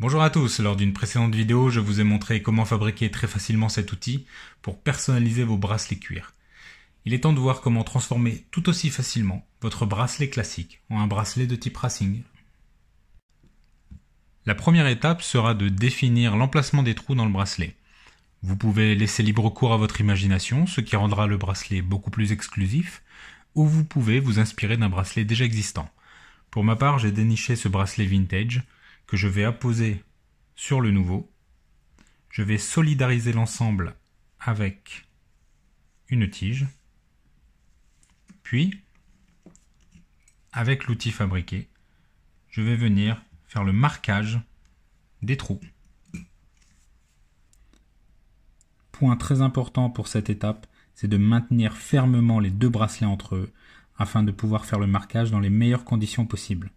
Bonjour à tous, lors d'une précédente vidéo, je vous ai montré comment fabriquer très facilement cet outil pour personnaliser vos bracelets cuir. Il est temps de voir comment transformer tout aussi facilement votre bracelet classique en un bracelet de type racing. La première étape sera de définir l'emplacement des trous dans le bracelet. Vous pouvez laisser libre cours à votre imagination, ce qui rendra le bracelet beaucoup plus exclusif, ou vous pouvez vous inspirer d'un bracelet déjà existant. Pour ma part, j'ai déniché ce bracelet vintage que je vais apposer sur le nouveau. Je vais solidariser l'ensemble avec une tige. Puis, avec l'outil fabriqué, je vais venir faire le marquage des trous. Point très important pour cette étape, c'est de maintenir fermement les deux bracelets entre eux afin de pouvoir faire le marquage dans les meilleures conditions possibles.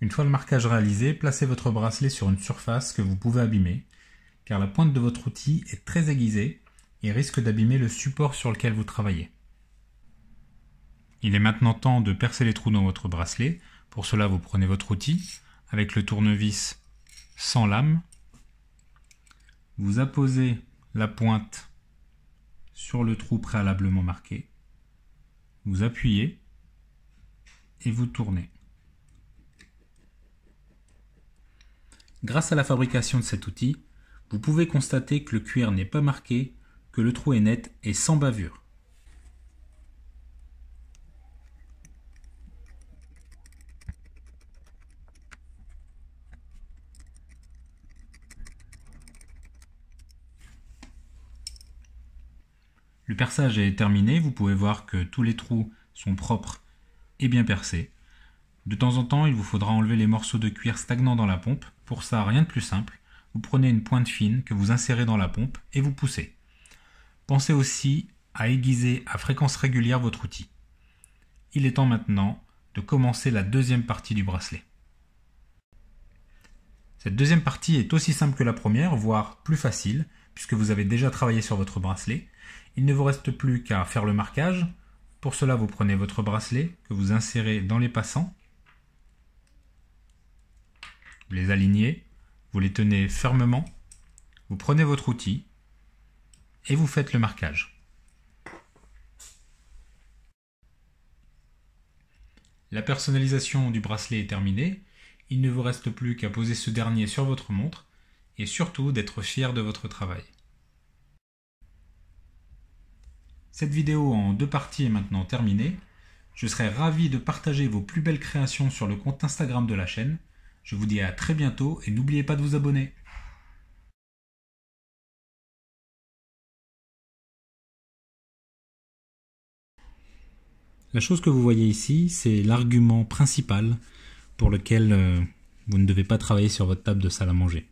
Une fois le marquage réalisé, placez votre bracelet sur une surface que vous pouvez abîmer, car la pointe de votre outil est très aiguisée et risque d'abîmer le support sur lequel vous travaillez. Il est maintenant temps de percer les trous dans votre bracelet. Pour cela, vous prenez votre outil avec le tournevis sans lame. Vous apposez la pointe sur le trou préalablement marqué. Vous appuyez et vous tournez. Grâce à la fabrication de cet outil, vous pouvez constater que le cuir n'est pas marqué, que le trou est net et sans bavure. Le perçage est terminé, vous pouvez voir que tous les trous sont propres et bien percés. De temps en temps, il vous faudra enlever les morceaux de cuir stagnants dans la pompe. Pour ça, rien de plus simple. Vous prenez une pointe fine que vous insérez dans la pompe et vous poussez. Pensez aussi à aiguiser à fréquence régulière votre outil. Il est temps maintenant de commencer la deuxième partie du bracelet. Cette deuxième partie est aussi simple que la première, voire plus facile, puisque vous avez déjà travaillé sur votre bracelet. Il ne vous reste plus qu'à faire le marquage. Pour cela, vous prenez votre bracelet que vous insérez dans les passants. Vous les alignez, vous les tenez fermement, vous prenez votre outil et vous faites le marquage. La personnalisation du bracelet est terminée. Il ne vous reste plus qu'à poser ce dernier sur votre montre et surtout d'être fier de votre travail. Cette vidéo en 2 parties est maintenant terminée. Je serai ravi de partager vos plus belles créations sur le compte Instagram de la chaîne. Je vous dis à très bientôt et n'oubliez pas de vous abonner. La chose que vous voyez ici, c'est l'argument principal pour lequel vous ne devez pas travailler sur votre table de salle à manger.